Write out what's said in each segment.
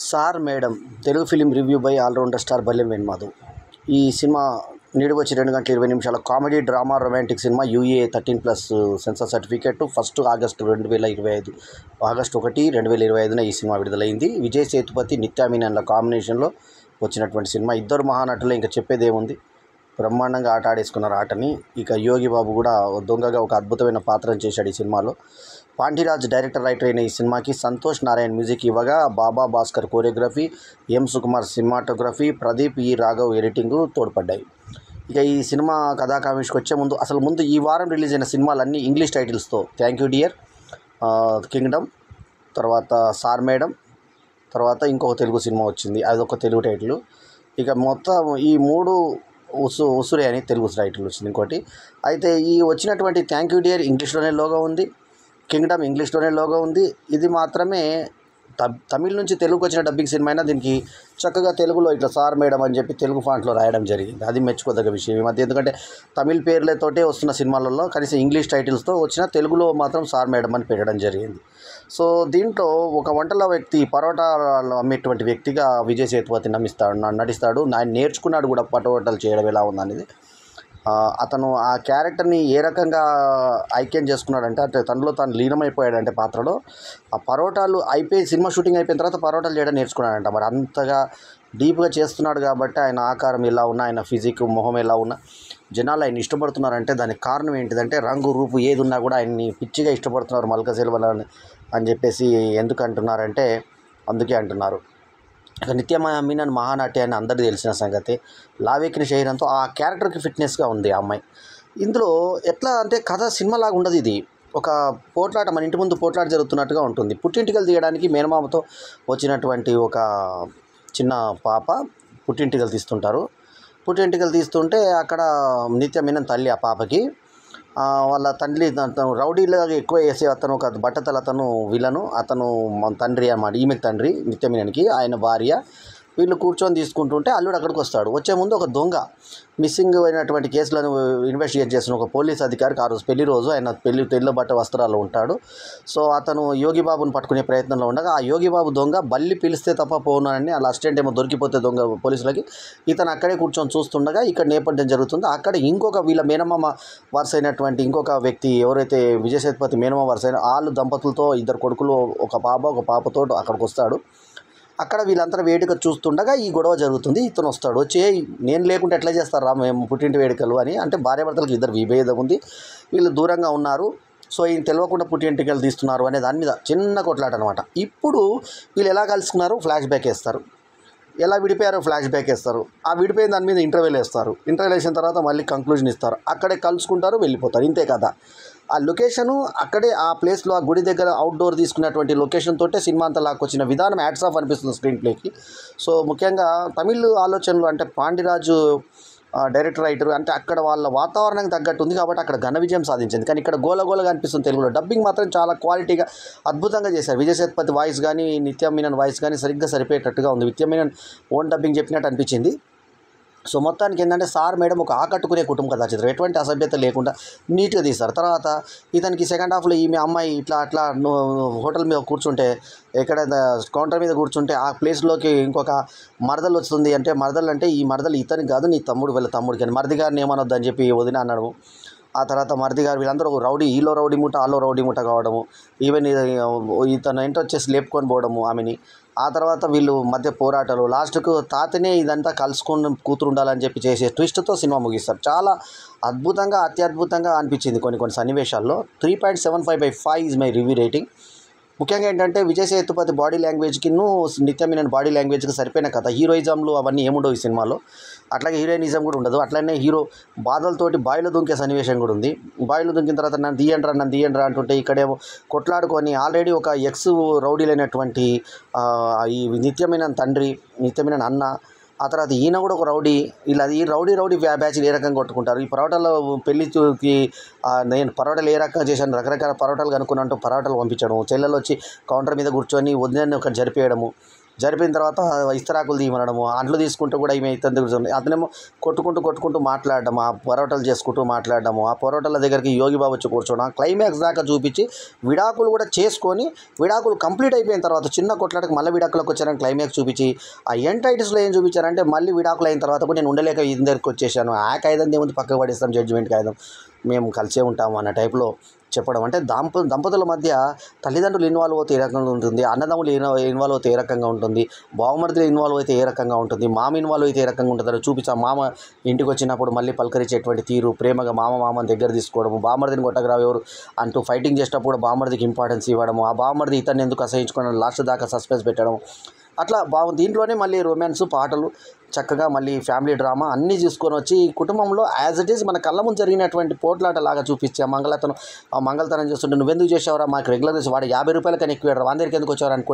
Sir madam Telugu film review by allrounder star Ballem Venumadhav. ఈ cinema నిడివచ్చి 2 గంటల 20 నిమిషాల comedy drama romantic cinema. UA 13+ censor certificate. 1 August 2025 August 1, 2025 ఈ cinema విడుదలైంది. విజయ్ సేతుపతి, నిత్యా మీనన్ల కాంబినేషన్లో వచ్చినటువంటి సినిమా. ఇద్దరు మహానటులు, ఇంకా చెప్పేదేముంది, బ్రహ్మాండంగా ఆట ఆడేసుకున్నారు ఆటని. ఇక యోగి బాబు కూడా దొంగగా ఒక అద్భుతమైన పాత్రను చేశాడు ఈ సినిమాలో. పాండిరాజ్ డైరెక్టర్, రైటర్ అయిన ఈ సినిమాకి సంతోష్ నారాయణ్ మ్యూజిక్ ఇవ్వగా, బాబా భాస్కర్ కోరియోగ్రఫీ, ఎం సుకుమార్ సినిమాటోగ్రఫీ, ప్రదీప్ ఈ రాఘవ్ ఎడిటింగ్ తోడ్పడ్డాయి. ఇక ఈ సినిమా కథాకాంక్షకు వచ్చే ముందు ఈ వారం రిలీజ్ అయిన సినిమాలన్నీ ఇంగ్లీష్ టైటిల్స్తో: థ్యాంక్ యూ డియర్, కింగ్డమ్, తర్వాత సార్ మేడం, తర్వాత ఇంకొక తెలుగు సినిమా వచ్చింది, అదొక తెలుగు టైటిల్. ఇక మొత్తం ఈ 3 ఉసురే అని తెలుగు టైటిల్ వచ్చింది ఇంకోటి. అయితే ఈ వచ్చినటువంటి థ్యాంక్ యూ డియర్ ఇంగ్లీష్లోనే లోగో ఉంది, కింగ్డమ్ ఇంగ్లీష్లోనే లోగో ఉంది. ఇది మాత్రమే తమిళ్ నుంచి తెలుగుకి వచ్చిన డబ్బింగ్ సినిమా అయినా దీనికి చక్కగా తెలుగులో ఇట్లా సార్ మేడం అని చెప్పి తెలుగు ఫాంట్లో రాయడం జరిగింది. అది మెచ్చుకోదగ్గ విషయం ఈ మధ్య. ఎందుకంటే తమిళ్ పేర్లతోటే వస్తున్న సినిమాలలో కనీసం ఇంగ్లీష్ టైటిల్స్తో వచ్చిన తెలుగులో మాత్రం సార్ మేడం అని పెట్టడం జరిగింది. సో దీంట్లో ఒక వంటల వ్యక్తి, పరోటాలు అమ్మేటువంటి వ్యక్తిగా విజయ్ సేతుపతి నటిస్తాడు. ఆయన నేర్చుకున్నాడు కూడా పరోటాలు చేయడం ఎలా ఉందనేది. అతను ఆ క్యారెక్టర్ని ఏ రకంగా ఐక్యం చేసుకున్నాడంటే, అంటే తనలో తాను లీనమైపోయాడంటే పాత్రలో. ఆ పరోటాలు సినిమా షూటింగ్ అయిపోయిన తర్వాత పరోటాలు చేయడం నేర్చుకున్నాడంట. మరి అంతగా డీప్గా చేస్తున్నాడు కాబట్టి ఆయన ఆకారం ఎలా ఉన్నా, ఆయన ఫిజిక్, మొహం ఎలా ఉన్నా జనాలు ఆయన ఇష్టపడుతున్నారంటే దానికి కారణం ఏంటిదంటే, రంగు రూపు ఏది ఉన్నా కూడా ఆయన్ని పిచ్చిగా ఇష్టపడుతున్నారు మల్క సెల్వల అని చెప్పేసి. ఎందుకు అంటున్నారంటే అందుకే అంటున్నారు. నిత్య మీనన్ మహానటి అని అందరికీ తెలిసిన సంగతి. లావేకిన శరీరంతో ఆ క్యారెక్టర్కి ఫిట్నెస్గా ఉంది ఆ అమ్మాయి. ఇందులో ఎట్లా అంటే కథ సినిమాలాగా ఉండదు. ఇది ఒక పోట్లాట, మన ఇంటి ముందు పోట్లాట జరుగుతున్నట్టుగా ఉంటుంది. పుట్టింటికలు తీయడానికి మేనమామతో వచ్చినటువంటి ఒక చిన్న పాప పుట్టింటికలు తీస్తుంటారు. పుట్టింటికలు తీస్తుంటే అక్కడ నిత్య మీనన్ తల్లి ఆ పాపకి వాళ్ళ తండ్రి రౌడీలాగా ఎక్కువ వేసే అతను, ఒక బట్టతల అతను విలను, అతను తండ్రి అన్నమాట, ఈమెకి తండ్రి నిత్య మీనన్కి, ఆయన భార్య. వీళ్ళు కూర్చొని తీసుకుంటుంటే అల్లుడు అక్కడికి వస్తాడు. వచ్చే ముందు ఒక దొంగ, మిస్సింగ్ అయినటువంటి కేసులను ఇన్వెస్టిగేట్ చేస్తున్న ఒక పోలీస్ అధికారికి ఆ రోజు పెళ్లి రోజు, ఆయన తెల్ల బట్ట వస్త్రాల్లో ఉంటాడు. సో అతను యోగిబాబుని పట్టుకునే ప్రయత్నంలో ఉండగా, ఆ యోగిబాబు దొంగ బల్లి పిలిస్తే తప్ప పోనని అలా అసిస్టెంట్ ఏమో దొరికిపోతే దొంగ పోలీసులకి, ఇతను అక్కడే కూర్చొని చూస్తుండగా ఇక్కడ నేపథ్యం జరుగుతుంది. అక్కడ ఇంకొక వీళ్ళ మేనమామ వరుస అయినటువంటి ఇంకొక వ్యక్తి, ఎవరైతే విజయ్ సేతుపతి మేనమామ వరుస అయిన వాళ్ళు దంపతులతో 2 కొడుకులు, ఒక పాపతో అక్కడికి వస్తాడు. అక్కడ వీళ్ళంతా వేడుక చూస్తుండగా ఈ గొడవ జరుగుతుంది. ఇతను వస్తాడు, వచ్చి నేను లేకుంటే ఎట్లా చేస్తారా మేము పుట్టింటి వేడుకలు అని. అంటే భార్యాభర్తలకు ఇద్దరు విభేదం ఉంది, వీళ్ళు దూరంగా ఉన్నారు. సో ఈయన తెలియకుండా పుట్టింటికలు తీస్తున్నారు అనే దాని మీద చిన్న కొట్లాట అనమాట. ఇప్పుడు వీళ్ళు ఎలా కలుసుకున్నారు ఫ్లాష్ బ్యాక్ వేస్తారు, ఎలా విడిపోయారో ఫ్లాష్ బ్యాక్ వేస్తారు. ఆ విడిపోయిన దాని మీద ఇంటర్వెల్ వేస్తారు. ఇంటర్వెల్ వేసిన తర్వాత మళ్ళీ కంక్లూజన్ ఇస్తారు. అక్కడే కలుసుకుంటారు, వెళ్ళిపోతారు. ఇంతే కదా. ఆ లొకేషను అక్కడే, ఆ ప్లేస్లో, ఆ గుడి దగ్గర అవుట్డోర్ తీసుకున్నటువంటి లొకేషన్ తోటే సినిమా అంతా లాక్కొచ్చిన విధానం హ్యాట్స్ ఆఫ్ అనిపిస్తుంది స్క్రీన్ ప్లేకి. సో ముఖ్యంగా తమిళ్ ఆలోచనలు అంటే పాండిరాజు డైరెక్టర్, రైటర్ అంటే అక్కడ వాళ్ళ వాతావరణానికి తగ్గట్టు ఉంది కాబట్టి అక్కడ ఘన విజయం సాధించింది. కానీ ఇక్కడ గోలగోలగా అనిపిస్తుంది తెలుగులో. డబ్బింగ్ మాత్రం చాలా క్వాలిటీగా అద్భుతంగా చేశారు. విజయ్ సేతుపతి వాయిస్ కానీ, నిత్య మీనన్ వాయిస్ కానీ సరిగ్గా సరిపోయేటట్టుగా ఉంది. నిత్య మీనన్ ఓన్ డబ్బింగ్ చెప్పినట్టు అనిపించింది. సో మొత్తానికి ఏంటంటే సార్ మేడం ఒక ఆకట్టుకునే కుటుంబ కథా చిత్రం. ఎటువంటి అసభ్యత లేకుండా నీట్గా తీస్తారు. తర్వాత ఇతనికి సెకండ్ హాఫ్లో ఈమె అమ్మాయి ఇట్లా హోటల్ మీద కూర్చుంటే, ఎక్కడ కౌంటర్ మీద కూర్చుంటే ఆ ప్లేస్లోకి ఇంకొక మరదలు వస్తుంది. అంటే మరదలు అంటే ఈ మరదలు ఇతనికి కాదు, నీ తమ్ముడు, వీళ్ళ తమ్ముడికి అని. మరిది గారిని ఏమనొద్దు అని చెప్పి వదిన అన్నాడు. ఆ తర్వాత మరిది గారు వీళ్ళందరూ రౌడీ, ఈలో రౌడీ మూట, ఆలో రౌడీ మూట కావడము, ఈవెన్ ఇతను ఏంటో వచ్చేసి లేపుకొని పోవడము ఆమెని. ఆ తర్వాత వీళ్ళు మధ్య పోరాటాలు, లాస్ట్కు తాతనే ఇదంతా కలుసుకొని కూతురు ఉండాలని చెప్పి చేసే ట్విస్ట్తో సినిమా ముగిస్తారు. చాలా అద్భుతంగా, అత్యద్భుతంగా అనిపించింది కొన్ని సన్నివేశాల్లో. 3.75/5 ఈజ్ మై రివ్యూ రేటింగ్. ముఖ్యంగా ఏంటంటే విజయ్ సేతుపతి బాడీ లాంగ్వేజ్కి, నిత్య మీనన్ బాడీ లాంగ్వేజ్కి సరిపోయిన కథ. హీరోయిజంలు అవన్నీ ఏముండవు ఈ సినిమాలో. అట్లాగే హీరోయినిజం కూడా ఉండదు. అట్లనే హీరో బాధలతోటి బాయిలో దుంకే సన్నివేశం కూడా ఉంది. బాయిలో దుంకిన తర్వాత నన్ను తీయండ్రా అంటుంటే ఇక్కడేమో కొట్లాడుకొని ఆల్రెడీ ఒక ఎక్స్ రౌడీలైనటువంటి ఈ నిత్య మీనన్ తండ్రి, నిత్య మీనన్ అన్న, ఆ తర్వాత ఈయన కూడా ఒక రౌడీ. ఇలా ఈ రౌడీ బ్యాచ్లు ఏ రకంగా కొట్టుకుంటారు. ఈ పరోటాలో పెళ్లికి నేను పరోటాలు ఏ రకంగా చేశాను, రకరకాల పరోటాలు కనుక్కున్నట్టు పరోటాలు పంపించడం, చెల్లెలు వచ్చి కౌంటర్ మీద కూర్చొని వదిలేని ఒకటి జరిపిన తర్వాత ఇస్తరాకులు తీయమనడము, అంట్లు తీసుకుంటూ కూడా ఈమె ఇతని దగ్గర కూర్చొని అతనేమో కొట్టుకుంటూ మాట్లాడడం, ఆ పొరోటాలు చేసుకుంటూ మాట్లాడడము, ఆ పొరోటాల దగ్గరికి యోగి బాబు వచ్చి కూర్చోవడం, క్లైమాక్స్ దాకా చూపించి విడాకులు కూడా చేసుకొని విడాకులు కంప్లీట్ అయిపోయిన తర్వాత చిన్న కొట్లాటకు మళ్ళీ విడాకులకు వచ్చారని క్లైమాక్స్ చూపించి ఆ ఎండ్ టైటిల్స్లో ఏం చూపించారంటే మళ్ళీ విడాకులు అయిన తర్వాత కూడా నేను ఉండలేక ఈ దగ్గరికి వచ్చేసాను, ఆ కాగితం ఏముంది పక్కకు పడేస్తాం జడ్జిమెంట్ కాగితం, మేము కలిసే ఉంటాము అన్న టైప్లో చెప్పడం. అంటే దంపతుల మధ్య తల్లిదండ్రులు ఇన్వాల్వ్ అయితే ఏ రకంగా ఉంటుంది, అన్నదమ్ములు ఇన్వాల్వ్ అయితే ఏ రకంగా ఉంటుంది, బావమరిదిలు ఇన్వాల్వ్ అయితే ఏ రకంగా ఉంటుంది, మామ ఇన్వాల్వ్ అయితే ఏ రకంగా ఉంటుందో చూపించా. మామ ఇంటికి వచ్చినప్పుడు మళ్ళీ పలకరించేటువంటి తీరు, ప్రేమగా మామని దగ్గర తీసుకోవడము, బావమరిదిని కొట్టగరావు ఎవరు అంటూ ఫైటింగ్ చేసేటప్పుడు బావమరిదికి ఇంపార్టెన్స్ ఇవ్వడము, ఆ బావమరిది ఇతన్ని ఎందుకు అసహించుకోవడం లాస్ట్ దాకా సస్పెన్స్ పెట్టడం, అట్లా బాగుంది. దీంట్లోనే మళ్ళీ రొమాన్స్, పాటలు, చక్కగా మళ్ళీ ఫ్యామిలీ డ్రామా అన్నీ తీసుకొని వచ్చి కుటుంబంలో యాజ్ ఇట్ ఈజ్ మన కళ్ళ ముందు జరిగినటువంటి పోట్లాట లాగా చూపించి ఆ మంగళతనం చేస్తుంటే నువ్వెందుకు చేసావురా, మాకు రెగ్యులర్ చేసి వాడు 50 రూపాయలు కానీ ఎక్కువ వాడి దగ్గరికి ఎందుకు వచ్చారు అని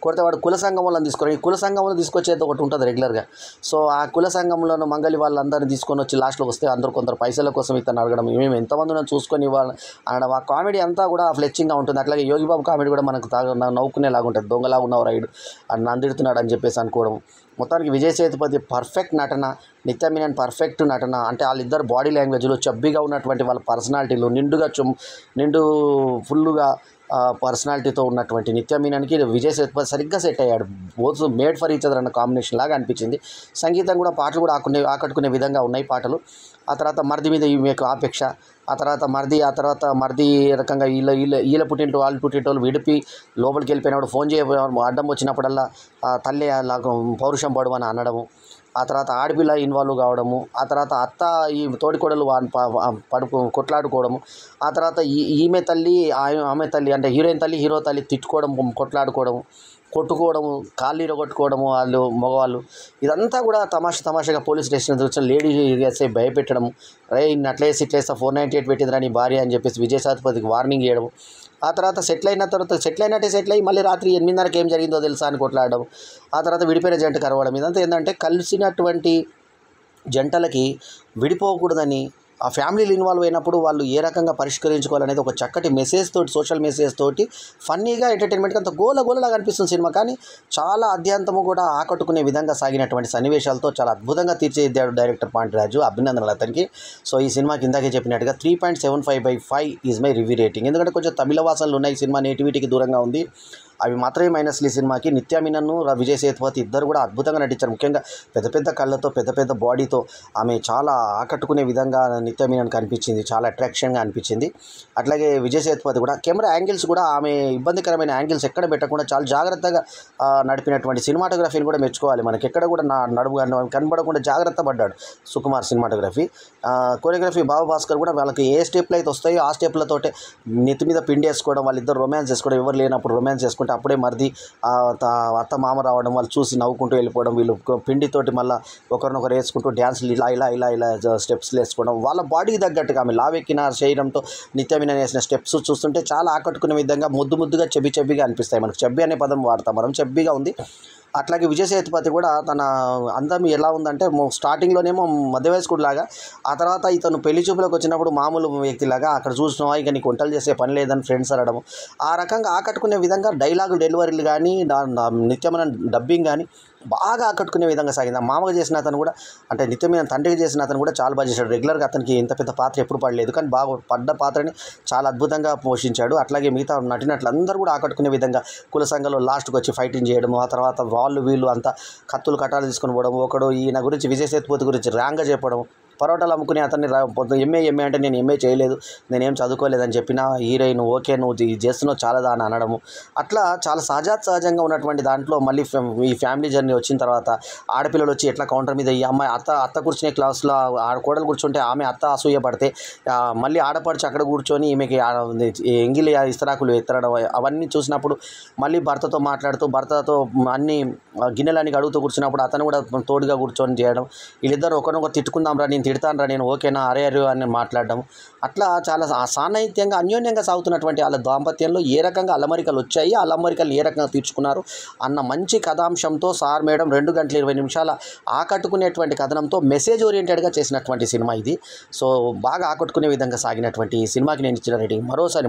కొడితే వాడు కుల సంఘంలో తీసుకొని ఈ కుల సంఘంలో తీసుకొచ్చేది ఒకటి ఉంటుంది రెగ్యులర్గా. సో ఆ కుల సంఘంలోనూ మంగళి వాళ్ళందరినీ తీసుకొని వచ్చి లాస్ట్లో వస్తే కొందరు పైసల కోసం ఇతను అడగడం, మేము ఎంతమంది ఉన్నాం చూసుకొని ఇవ్వాలి అనడం, ఆ కామెడీ అంతా కూడా ఫ్లెచ్చింగ్గా ఉంటుంది. అట్లాగే యోగిబాబు కామెడీ కూడా మనకు నవ్వుకునేలాగా ఉంటుంది, దొంగలాగా ఉన్నవారు రైడు అని నందిడుతున్నాడు అని చెప్పేసి అనుకోవడం. మొత్తానికి విజయ్ సేతుపతి పర్ఫెక్ట్ నటన, నిత్య మీనన్ పర్ఫెక్ట్ నటన. అంటే వాళ్ళిద్దరు బాడీ లాంగ్వేజ్లు, చబ్బీగా ఉన్నటువంటి వాళ్ళ పర్సనాలిటీలు, నిండు ఫుల్లుగా పర్సనాలిటీతో ఉన్నటువంటి నిత్య మీనన్కి విజయ్ సేతుపతి సరిగ్గా సెట్ అయ్యాడు. Both made for each other అన్న కాంబినేషన్ లాగా అనిపించింది. సంగీతం కూడా, పాటలు కూడా ఆకట్టుకునే విధంగా ఉన్నాయి పాటలు. ఆ తర్వాత మరిది మీద మీకు ఆపేక్ష, ఆ తర్వాత మరిది రకంగా వీళ్ళ పుట్టింటో వాళ్ళ పుట్టింటోళ్ళు విడిపి లోపలికి వెళ్ళిపోయినప్పుడు ఫోన్ అడ్డం వచ్చినప్పుడల్లా తల్లి అలా పౌరుషం పడు అని అనడము, ఆ తర్వాత ఆడపిల్ల ఇన్వాల్వ్ కావడము, ఆ తర్వాత అత్త ఈ తోడికోడలు కొట్లాడుకోవడము, ఆ తర్వాత ఆమె తల్లి అంటే హీరోయిన్ తల్లి హీరో తల్లి తిట్టుకోవడం, కొట్టుకోవడము, కాళ్ళు ఇరగొట్టుకోవడము వాళ్ళు మగవాళ్ళు, ఇదంతా కూడా తమాషాగా పోలీస్ స్టేషన్ వచ్చిన లేడీ ఎస్ఐ భయపెట్టడము, ఇన్ని అట్లేసి ఇట్లేస్తా 498 పెట్టిందిరా నీ భార్య అని చెప్పేసి విజయ్ సేతుపతికి వార్నింగ్ చేయడం. ఆ తర్వాత సెటిల్ అయ్యి మళ్ళీ రాత్రి 8:30కి ఏం జరిగిందో తెలుసా అని కొట్లాడడం, ఆ తర్వాత విడిపోయిన జంట కరవడం. ఇదంతా ఏంటంటే కలిసినటువంటి జంటలకి విడిపోకూడదని, ఆ ఫ్యామిలీలు ఇన్వాల్వ్ అయినప్పుడు వాళ్ళు ఏ రకంగా పరిష్కరించుకోవాలనేది ఒక చక్కటి మెసేజ్ తోటి, సోషల్ మెసేజ్ తోటి ఫన్నీగా ఎంటర్టైన్మెంట్గా అంత గోలలాగా అనిపిస్తుంది సినిమా. కానీ చాలా అద్యంతము కూడా ఆకట్టుకునే విధంగా సాగినటువంటి సన్నివేశాలతో చాలా అద్భుతంగా తీర్చిదిద్దాడు డైరెక్టర్ పాండిరాజు. అభినందనలు అతనికి. సో ఈ సినిమాకి ఇందాకే చెప్పినట్టుగా 3.75/5 ఈజ్ మై రివ్యూ రేటింగ్. ఎందుకంటే కొంచెం తమిళ వాసనలు ఉన్నాయి, సినిమా నేటివిటీకి దూరంగా ఉంది, అవి మాత్రమే మైనస్లు ఈ సినిమాకి. నిత్య మీనన్, విజయ్ సేతుపతి ఇద్దరు కూడా అద్భుతంగా నటించారు. ముఖ్యంగా పెద్ద కళ్ళతో, పెద్ద బాడీతో ఆమె చాలా ఆకట్టుకునే విధంగా నిత్య మీనన్ కనిపించింది, చాలా అట్రాక్షన్గా అనిపించింది. అట్లాగే విజయ్ సేతుపతి కూడా కెమెరా యాంగిల్స్ కూడా ఆమె ఇబ్బందికరమైన యాంగిల్స్ ఎక్కడ పెట్టకుండా చాలా జాగ్రత్తగా నడిపినటువంటి సినిమాటోగ్రఫీని కూడా మెచ్చుకోవాలి. మనకి ఎక్కడ కూడా నడుము కనబడకుండా జాగ్రత్త పడ్డాడు సుకుమార్ సినిమాటోగ్రఫీ. కొరియోగ్రఫీ భాస్కర్ కూడా వాళ్ళకి ఏ స్టెప్లు అయితే వస్తాయో ఆ స్టెప్లతోటే నెత్తి మీద పిండి వేసుకోవడం, వాళ్ళిద్దరు రొమాన్స్ చేసుకోవడం, ఎవరు లేనప్పుడు రొమాన్స్ చేసుకుంటే అప్పుడే మరిది అత్త మామ రావడం, వాళ్ళు చూసి నవ్వుకుంటూ వెళ్ళిపోవడం, వీళ్ళు పిండితోటి మళ్ళీ ఒకరినొకరు వేసుకుంటూ డ్యాన్సులు ఇలా స్టెప్స్లు వేసుకోవడం, వాళ్ళ బాడీకి తగ్గట్టుగా ఆమె లావెక్కిన శరీరంతో నిత్య మీనన్ వేసిన స్టెప్స్ చూస్తుంటే చాలా ఆకట్టుకునే విధంగా ముద్దుగా చెబ్బిగా అనిపిస్తాయి. మనకు చెబ్బి అనే పదం వాడతాం మనం, చెబ్బిగా ఉంది. అట్లాగే విజయ్ సేతుపతి కూడా తన అందం ఎలా ఉందంటే స్టార్టింగ్లోనేమో మధ్య వయస్కుడిలాగా, ఆ తర్వాత ఇతను పెళ్లి చూపులకు వచ్చినప్పుడు మామూలు వ్యక్తిలాగా, అక్కడ చూసినావా ఇక నీకు వంటలు చేసే పని లేదని ఫ్రెండ్స్ అనడం, ఆ రకంగా ఆకట్టుకునే విధంగా డైలాగు డెలివరీలు కానీ నిత్య మీనన్ డబ్బింగ్ కానీ బాగా ఆకట్టుకునే విధంగా సాగింది. ఆ మామగా చేసిన అతను కూడా, అంటే నిత్య మీనన్ తండ్రికి చేసిన అతను కూడా చాలా బాగా చేశాడు. రెగ్యులర్గా అతనికి ఇంత పెద్ద పాత్ర ఎప్పుడు పడలేదు, కానీ బాగా పడ్డ పాత్రని చాలా అద్భుతంగా పోషించాడు. అట్లాగే మిగతా నటినట్లు అందరూ కూడా ఆకట్టుకునే విధంగా కుల సంఘంలో లాస్ట్కి వచ్చి ఫైటింగ్ చేయడం, ఆ తర్వాత వీళ్ళు అంతా కట్టాలు తీసుకొని పోవడం, ఒకడు ఈయన గురించి విజయ్ సేతుపతి గురించి రాంగ్గా చెప్పడం, పరోటాలు అమ్ముకునే అతన్ని ఎంఏ అంటే నేను ఎంఏ చేయలేదు, నేనేం చదువుకోలేదని చెప్పిన హీరోయిన్ ఓకే నువ్వు ఇది చేస్తున్నావు చాలా అని అనడము, అట్లా చాలా సహజంగా ఉన్నటువంటి దాంట్లో మళ్ళీ ఈ ఫ్యామిలీ జర్నీ వచ్చిన తర్వాత ఆడపిల్లలు వచ్చి ఎట్లా కౌంటర్ మీద ఈ అమ్మాయి అత్త కూర్చునే క్లాస్లో కోడలు కూర్చుంటే ఆమె అత్త అసూయ పడితే మళ్ళీ ఆడపడిచి అక్కడ కూర్చొని ఈమెకి ఎంగిలి ఇస్తరాకులు ఎత్తడం, అవన్నీ చూసినప్పుడు మళ్ళీ భర్తతో అన్ని గిన్నెలన్నీ అడుగుతూ కూర్చున్నప్పుడు అతను కూడా తోడుగా కూర్చొని చేయడం, వీళ్ళిద్దరు ఒకరినొకరు తిట్టుకుందాం రా నేను తిడతానరా నేను ఓకేనా అరే అరే అని మాట్లాడడం, అట్లా చాలా సాన్నిహిత్యంగా అన్యోన్యంగా సాగుతున్నటువంటి వాళ్ళ దాంపత్యంలో ఏ రకంగా అల్లమరికలు వచ్చాయి, ఆ అల్లమరికలు ఏ రకంగా తీర్చుకున్నారు అన్న మంచి కథాంశంతో సార్ మేడం 2 గంటల 20 నిమిషాల ఆకట్టుకునేటువంటి కథనంతో మెసేజ్ ఓరియంటెడ్గా చేసినటువంటి సినిమా ఇది. సో బాగా ఆకట్టుకునే విధంగా సాగినటువంటి ఈ సినిమాకి నేను ఇచ్చిన రేటింగ్ మూడోసారి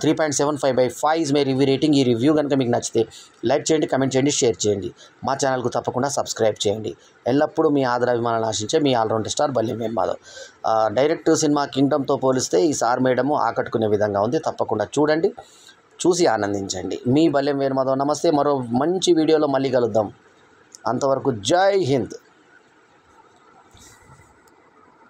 3.75/5 ఇస్ మై రివ్యూ రేటింగ్. ఈ రివ్యూ కనుక మీకు నచ్చితే లైక్ చేయండి, కమెంట్ చేయండి, షేర్ చేయండి. మా ఛానల్కు తప్పకుండా సబ్స్క్రైబ్ చేయండి. ఎల్లప్పుడూ మీ ఆదరాభిమానాలను ఆశించే మీ allrounder star Balyam Venumadhav. Direct cinema కింగ్డమ్తో పోలిస్తే ఈ సార్ మేడము ఆకట్టుకునే విధంగా ఉంది. తప్పకుండా చూడండి, చూసి ఆనందించండి. మీ బల్యం వేణుమాధవ్. నమస్తే. మరో మంచి వీడియోలో మళ్ళీ కలుద్దాం. అంతవరకు జై హింద్.